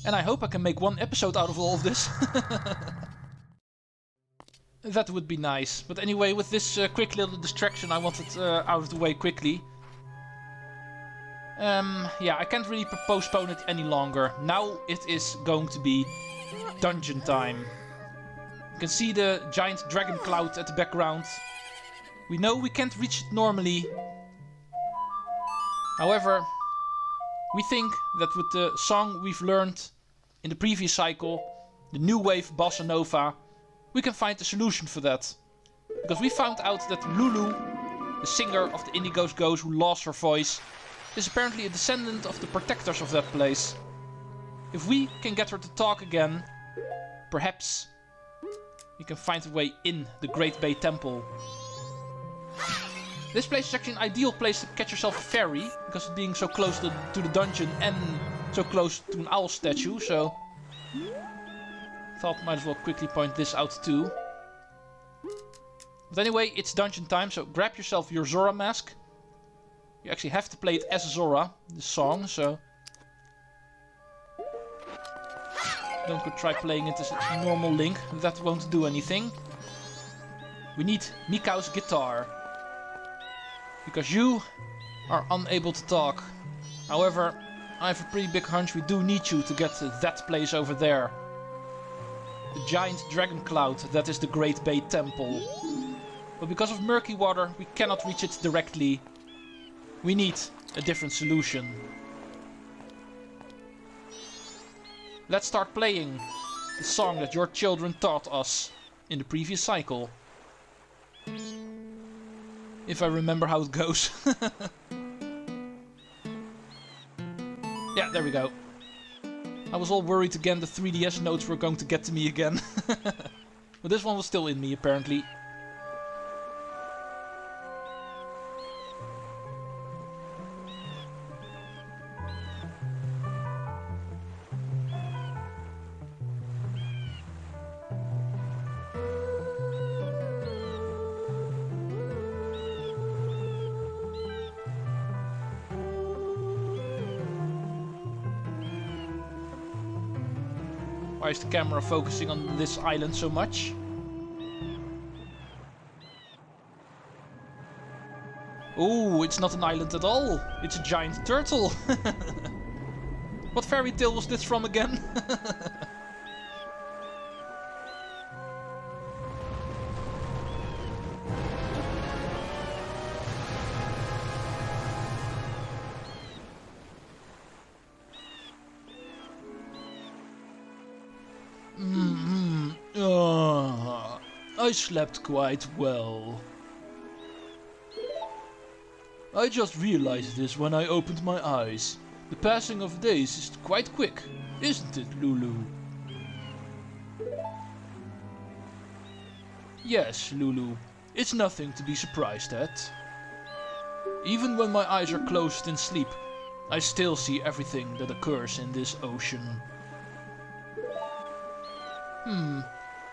And I hope I can make one episode out of all of this. That would be nice. But anyway, with this quick little distraction, I want it out of the way quickly. Yeah, I can't really postpone it any longer. Now it is going to be dungeon time. You can see the giant dragon cloud at the background. We know we can't reach it normally. However, we think that with the song we've learned in the previous cycle, the new wave bossa nova, we can find a solution for that. Because we found out that Lulu, the singer of the Indigo's Ghost who lost her voice, is apparently a descendant of the protectors of that place. If we can get her to talk again, perhaps we can find a way in the Great Bay Temple. This place is actually an ideal place to catch yourself a fairy, because of being so close to the dungeon and so close to an owl statue, so thought might as well quickly point this out too. But anyway, it's dungeon time, so grab yourself your Zora Mask. You actually have to play it as Zora, the song, so don't go try playing it as a normal Link, that won't do anything. We need Mikau's guitar, because you are unable to talk. However, I have a pretty big hunch we do need you to get to that place over there. The giant dragon cloud that is the Great Bay Temple. But because of murky water, we cannot reach it directly. We need a different solution. Let's start playing the song that your children taught us in the previous cycle. If I remember how it goes. Yeah, there we go. I was all worried again the 3DS notes were going to get to me again. But this one was still in me apparently. Why is the camera focusing on this island so much? Oh, it's not an island at all. It's a giant turtle. What fairy tale was this from again? I slept quite well. I just realized this when I opened my eyes. The passing of days is quite quick, isn't it, Lulu? Yes, Lulu. It's nothing to be surprised at. Even when my eyes are closed in sleep, I still see everything that occurs in this ocean.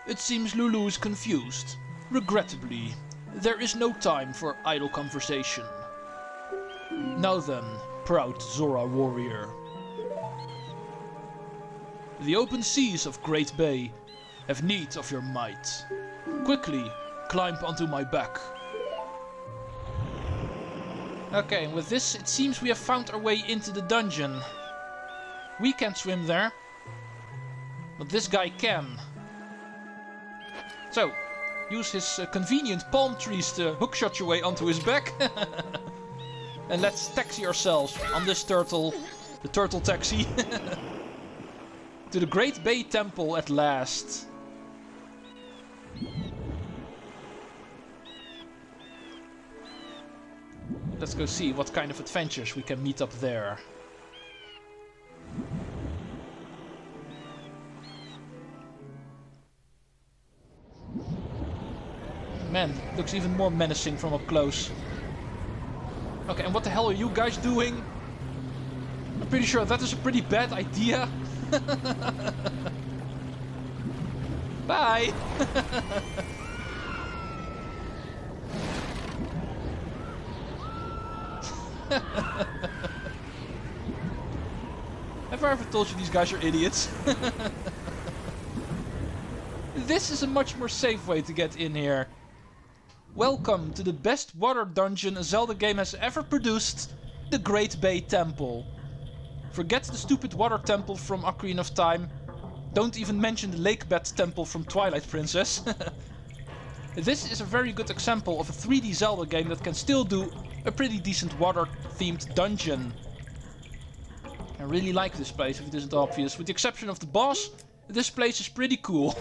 It seems Lulu is confused. Regrettably, there is no time for idle conversation. Now then, proud Zora warrior. The open seas of Great Bay have need of your might. Quickly, climb onto my back. Okay, and with this it seems we have found our way into the dungeon. We can't swim there, but this guy can. So, use his convenient palm trees to hookshot your way onto his back. And let's taxi ourselves on this turtle, the turtle taxi, to the Great Bay Temple at last. Let's go see what kind of adventures we can meet up there. Man, looks even more menacing from up close. Okay, and what the hell are you guys doing? I'm pretty sure that is a pretty bad idea. Bye! I ever told you these guys are idiots? This is a much more safe way to get in here. Welcome to the best water dungeon a Zelda game has ever produced, the Great Bay Temple. Forget the stupid water temple from Ocarina of Time. Don't even mention the lake bed temple from Twilight Princess. This is a very good example of a 3D Zelda game that can still do a pretty decent water-themed dungeon. I really like this place, if it isn't obvious. With the exception of the boss, this place is pretty cool.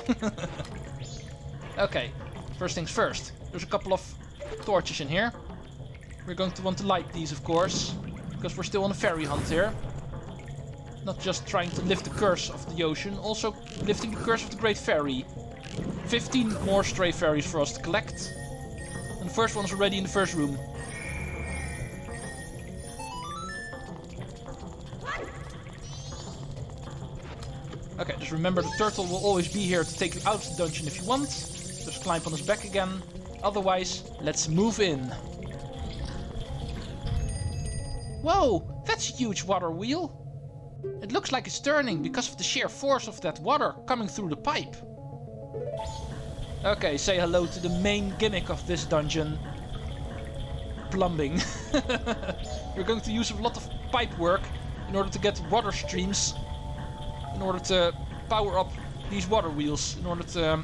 Okay, first things first. There's a couple of torches in here. We're going to want to light these, of course, because we're still on a fairy hunt here. Not just trying to lift the curse of the ocean, also lifting the curse of the Great Fairy. 15 more stray fairies for us to collect. And the first one's already in the first room. Okay, just remember the turtle will always be here to take you out of the dungeon if you want. Just climb on his back again. Otherwise, let's move in. Whoa, that's a huge water wheel. It looks like it's turning because of the sheer force of that water coming through the pipe. Okay, say hello to the main gimmick of this dungeon. Plumbing. You're going to use a lot of pipe work in order to get water streams. In order to power up these water wheels. In order to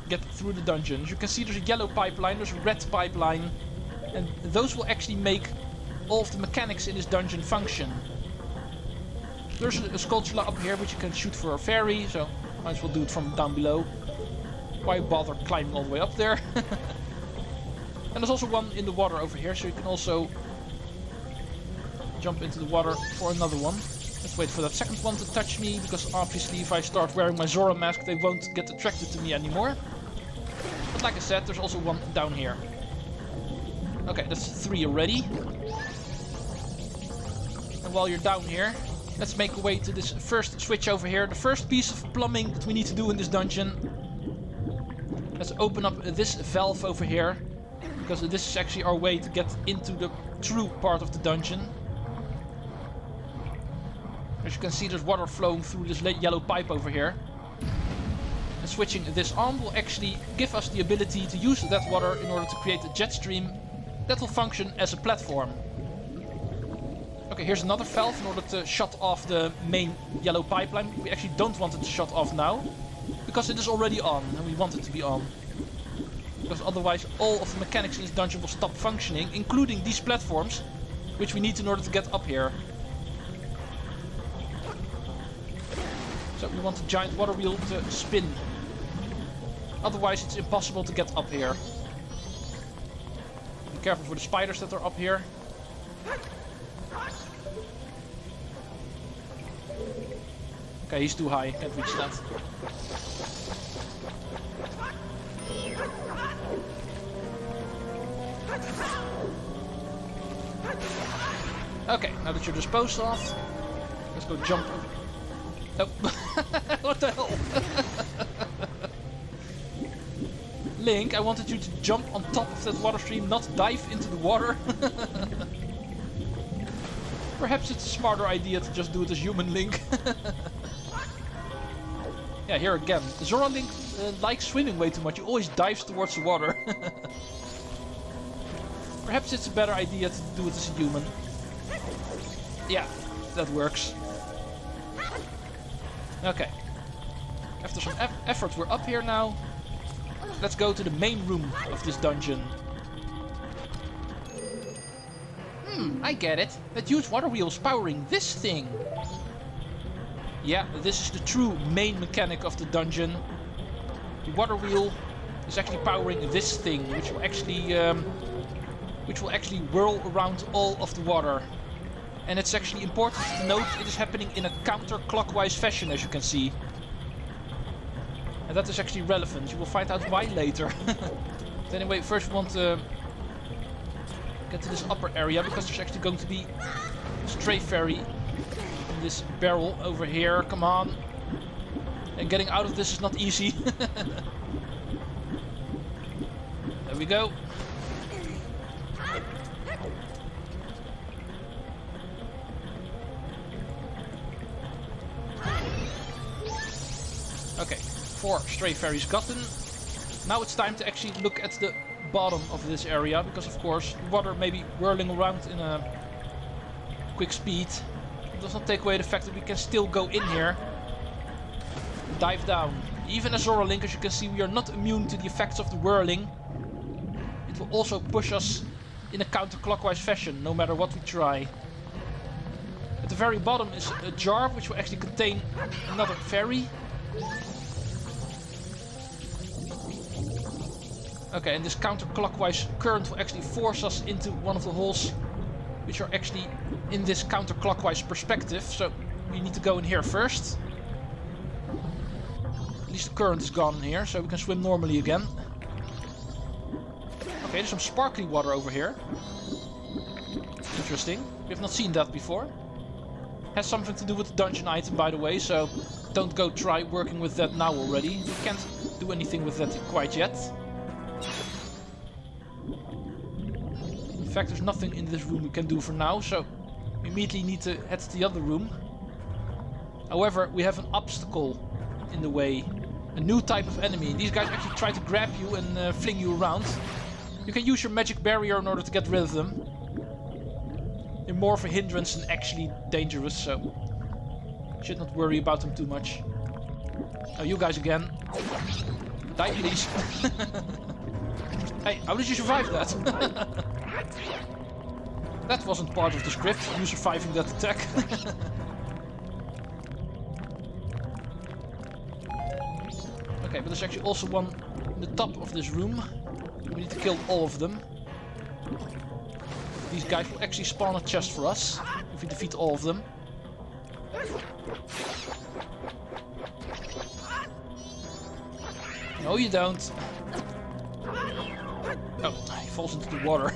get through the dungeon. As you can see, there's a yellow pipeline, there's a red pipeline. And those will actually make all of the mechanics in this dungeon function. There's a sculpture up here which you can shoot for a fairy, so might as well do it from down below. Why bother climbing all the way up there? And there's also one in the water over here, so you can also jump into the water for another one. Let's wait for that second one to touch me, because obviously if I start wearing my Zora Mask they won't get attracted to me anymore. But like I said, there's also one down here. Okay, that's 3 already. And while you're down here, let's make our way to this first switch over here. The first piece of plumbing that we need to do in this dungeon. Let's open up this valve over here, because this is actually our way to get into the true part of the dungeon. As you can see, there's water flowing through this yellow pipe over here. And switching this on will actually give us the ability to use that water in order to create a jet stream that will function as a platform. Okay, here's another valve in order to shut off the main yellow pipeline. We actually don't want it to shut off now, because it is already on, and we want it to be on. Because otherwise all of the mechanics in this dungeon will stop functioning, including these platforms, which we need in order to get up here. So we want the giant water wheel to spin. Otherwise it's impossible to get up here. Be careful for the spiders that are up here. Okay, he's too high, can't reach that. Okay, now that you're disposed of, let's go jump over. Oh, what the hell? Link, I wanted you to jump on top of that water stream, not dive into the water. Perhaps it's a smarter idea to just do it as human Link. Yeah, here again. Zora Link likes swimming way too much. He always dives towards the water. Perhaps it's a better idea to do it as a human. Yeah, that works. Okay. After some effort, we're up here now. Let's go to the main room of this dungeon. I get it. That huge water wheel's powering this thing. Yeah, this is the true main mechanic of the dungeon. The water wheel is actually powering this thing, which will actually whirl around all of the water. And it's actually important to note it is happening in a counterclockwise fashion, as you can see. And that is actually relevant. You will find out why later. But anyway, first we want to get to this upper area, because there's actually going to be a stray fairy in this barrel over here. Come on. And getting out of this is not easy. There we go. Okay, 4 stray fairies gotten. Now it's time to actually look at the bottom of this area, because of course the water may be whirling around in a quick speed. It does not take away the fact that we can still go in here, dive down. Even as Zora Link, as you can see, we are not immune to the effects of the whirling. It will also push us in a counterclockwise fashion, no matter what we try. At the very bottom is a jar, which will actually contain another fairy. Okay, and this counterclockwise current will actually force us into one of the holes, which are actually in this counterclockwise perspective. So we need to go in here first. At least the current is gone here, so we can swim normally again. Okay, there's some sparkly water over here. Interesting. We have not seen that before. Has something to do with the dungeon item, by the way, so don't go try working with that now already. We can't do anything with that quite yet. In fact, there's nothing in this room we can do for now, so we immediately need to head to the other room. However, we have an obstacle in the way. A new type of enemy. These guys actually try to grab you and fling you around. You can use your magic barrier in order to get rid of them. They're more of a hindrance than actually dangerous, so should not worry about them too much. Oh, you guys again. Die, please. Hey, how did you survive that? That wasn't part of the script, you surviving that attack. Okay, but there's actually also one in the top of this room. We need to kill all of them. These guys will actually spawn a chest for us if we defeat all of them. No, you don't. Oh, he falls into the water.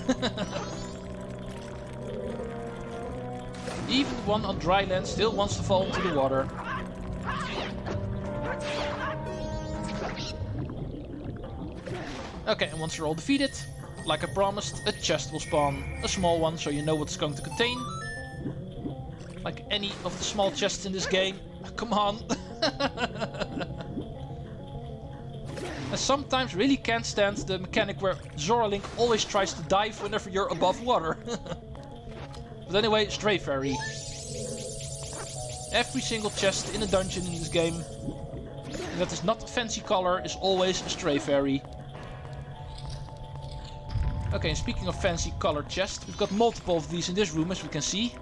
Even the one on dry land still wants to fall into the water. Okay, and once you're all defeated, like I promised, a chest will spawn. A small one, so you know what it's going to contain. Like any of the small chests in this game. Come on! I sometimes really can't stand the mechanic where Zora Link always tries to dive whenever you're above water. But anyway, stray fairy. Every single chest in a dungeon in this game that is not a fancy color is always a stray fairy. Okay, and speaking of fancy colored chests, we've got multiple of these in this room, as we can see.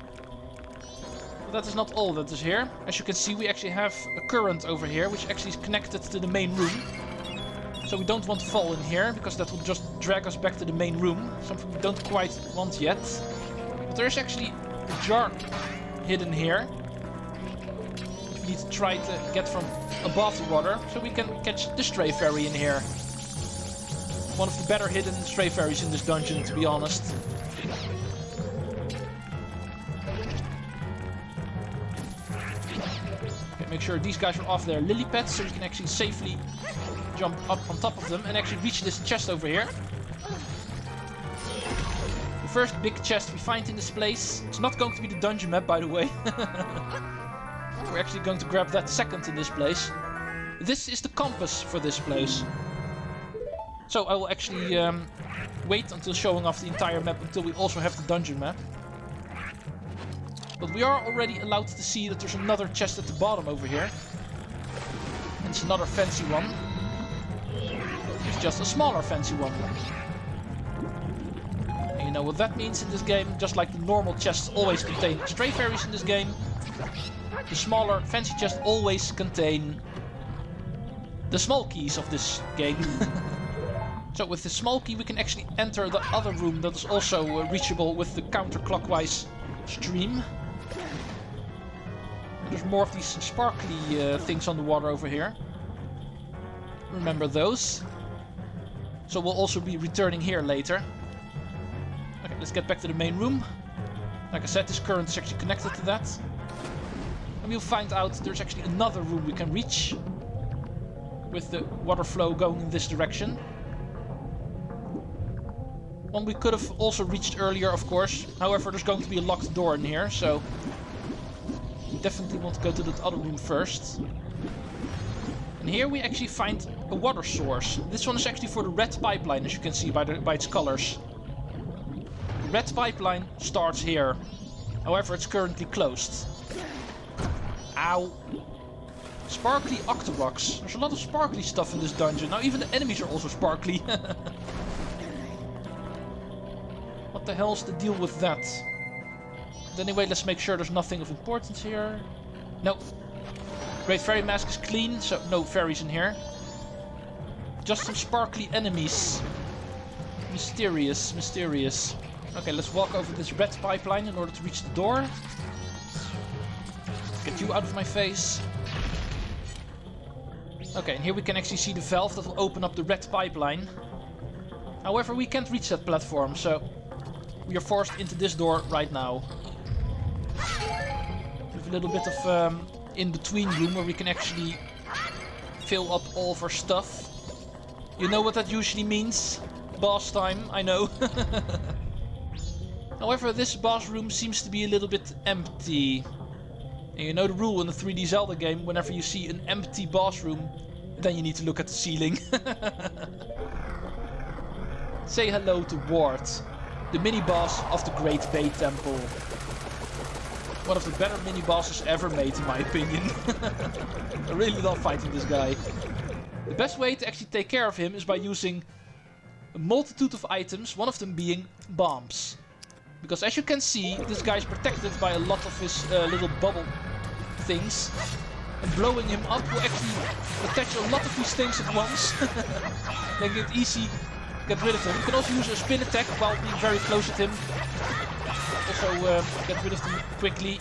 But that is not all that is here. As you can see, we actually have a current over here, which actually is connected to the main room. So we don't want to fall in here, because that will just drag us back to the main room. Something we don't quite want yet. But there is actually a jar hidden here. We need to try to get from above the water, so we can catch the stray fairy in here. One of the better hidden stray fairies in this dungeon, to be honest. Okay, make sure these guys are off their lily pads, so we can actually safely jump up on top of them and actually reach this chest over here. The first big chest we find in this place. It's not going to be the dungeon map, by the way. We're actually going to grab that second in this place. This is the compass for this place. So I will actually wait until showing off the entire map until we also have the dungeon map. But we are already allowed to see that there's another chest at the bottom over here. And it's another fancy one. It's just a smaller fancy one. And you know what that means in this game? Just like the normal chests always contain stray fairies in this game, the smaller fancy chests always contain the small keys of this game. So with the small key we can actually enter the other room that is also reachable with the counterclockwise stream. And there's more of these sparkly things on the water over here. Remember those. So we'll also be returning here later. Okay, let's get back to the main room. Like I said, this current is actually connected to that. And we'll find out there's actually another room we can reach with the water flow going in this direction. One we could have also reached earlier, of course. However, there's going to be a locked door in here, so we definitely want to go to that other room first. And here we actually find a water source. This one is actually for the red pipeline, as you can see by its colors. The red pipeline starts here. However, it's currently closed. Ow. Sparkly octoroks. There's a lot of sparkly stuff in this dungeon. Now even the enemies are also sparkly. What the hell's the deal with that? But anyway, let's make sure there's nothing of importance here. No. Great Fairy Mask is clean, so no fairies in here. Just some sparkly enemies. Mysterious, mysterious. Okay, let's walk over this red pipeline in order to reach the door. Get you out of my face. Okay, and here we can actually see the valve that will open up the red pipeline. However, we can't reach that platform, so we are forced into this door right now. With a little bit of in-between room where we can actually fill up all of our stuff. You know what that usually means? Boss time, I know. However, this boss room seems to be a little bit empty. And you know the rule in the 3D Zelda game, whenever you see an empty boss room, then you need to look at the ceiling. Say hello to Ward, the mini-boss of the Great Bay Temple. One of the better mini-bosses ever made, in my opinion. I really love fighting this guy. The best way to actually take care of him is by using a multitude of items, one of them being bombs. Because as you can see, this guy is protected by a lot of his little bubble things. And blowing him up will actually attach a lot of these things at once. Make it easy to get rid of him. You can also use a spin attack while being very close at him. Also get rid of them quickly.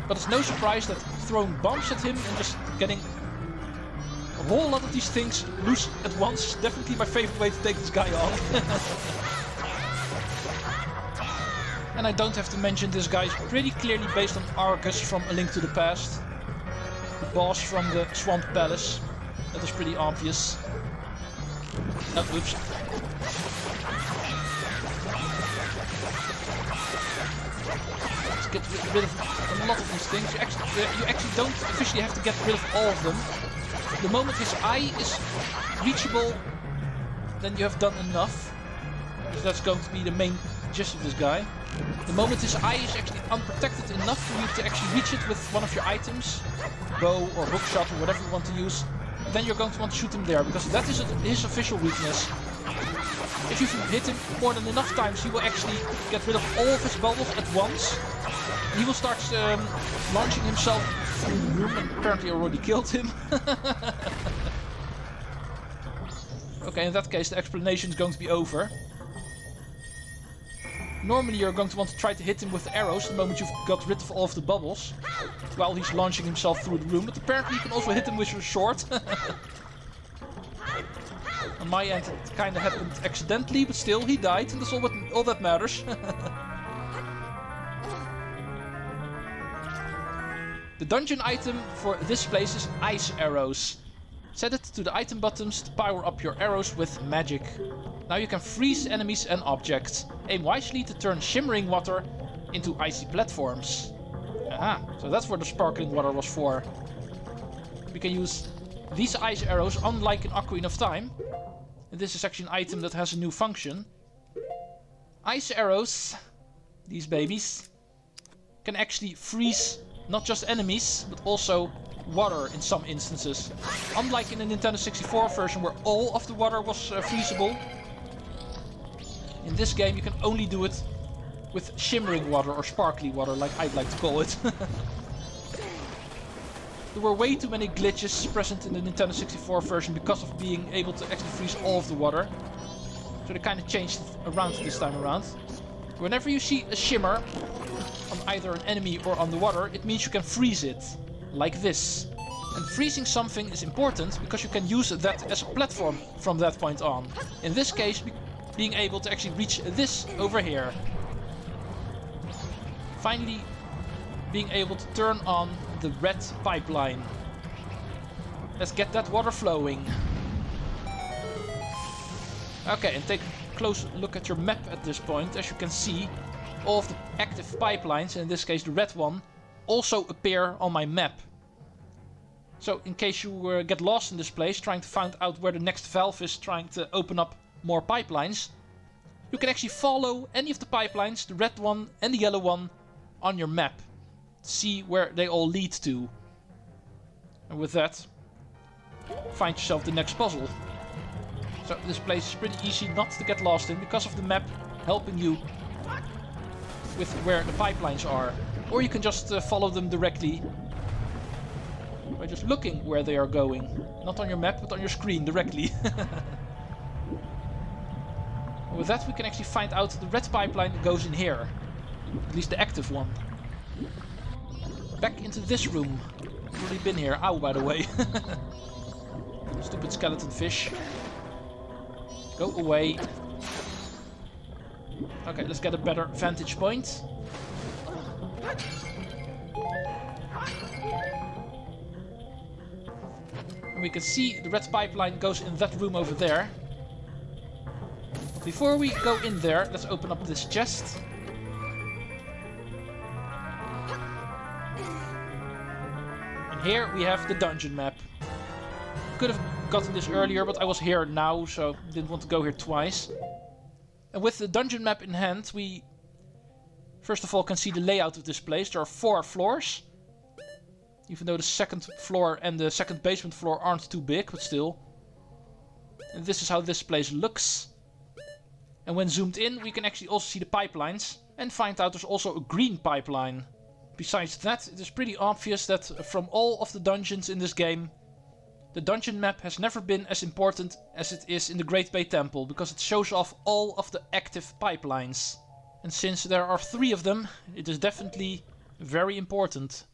But it's no surprise that throwing bombs at him and just getting a whole lot of these things loose at once is definitely my favorite way to take this guy on. And I don't have to mention this guy is pretty clearly based on Argus from A Link to the Past. The boss from the Swamp Palace. That is pretty obvious. Oh, oops. Let's get rid of a lot of these things. You actually don't officially have to get rid of all of them. The moment his eye is reachable, then you have done enough. So that's going to be the main gist of this guy. The moment his eye is actually unprotected enough for you to actually reach it with one of your items, bow or hookshot or whatever you want to use, then you're going to want to shoot him there, because that is his official weakness. If you hit him more than enough times, he will actually get rid of all of his bubbles at once. He will start launching himself through the room, and apparently I already killed him. Okay, in that case the explanation is going to be over. Normally you're going to want to try to hit him with arrows the moment you've got rid of all of the bubbles, while he's launching himself through the room, but apparently you can also hit him with your sword. On my end it kinda happened accidentally, but still he died, and that's all that matters. The dungeon item for this place is ice arrows. Set it to the item buttons to power up your arrows with magic. Now you can freeze enemies and objects. Aim wisely to turn shimmering water into icy platforms. Aha, so that's what the sparkling water was for. We can use these ice arrows unlike in Ocarina of Time. And this is actually an item that has a new function. Ice arrows, these babies, can actually freeze not just enemies, but also water in some instances. Unlike in the Nintendo 64 version where all of the water was freezable, in this game you can only do it with shimmering water or sparkly water, like I'd like to call it. There were way too many glitches present in the Nintendo 64 version because of being able to actually freeze all of the water. So they kind of changed it around this time around. Whenever you see a shimmer on either an enemy or on the water, it means you can freeze it. Like this. And freezing something is important because you can use that as a platform from that point on. In this case, being able to actually reach this over here. Finally, being able to turn on the red pipeline. Let's get that water flowing. Okay, and take a close look at your map at this point. As you can see, all of the active pipelines, in this case the red one, also appear on my map. So in case you get lost in this place trying to find out where the next valve is trying to open up more pipelines, you can actually follow any of the pipelines, the red one and the yellow one, on your map. See where they all lead to. And with that, find yourself the next puzzle. So this place is pretty easy not to get lost in because of the map helping you with where the pipelines are. Or you can just follow them directly by just looking where they are going. Not on your map, but on your screen directly. With that we can actually find out the red pipeline goes in here. At least the active one. Back into this room. I've already been here. Ow, by the way. Stupid skeleton fish. Go away. Okay, let's get a better vantage point. And we can see the red pipeline goes in that room over there. Before we go in there, let's open up this chest. And here we have the dungeon map. Could have gotten this earlier, but I was here now, so didn't want to go here twice. And with the dungeon map in hand, we first of all can see the layout of this place. There are 4 floors. Even though the second floor and the second basement floor aren't too big, but still. And this is how this place looks. And when zoomed in, we can actually also see the pipelines and find out there's also a green pipeline. Besides that, it is pretty obvious that from all of the dungeons in this game, the dungeon map has never been as important as it is in the Great Bay Temple, because it shows off all of the active pipelines. And since there are 3 of them, it is definitely very important.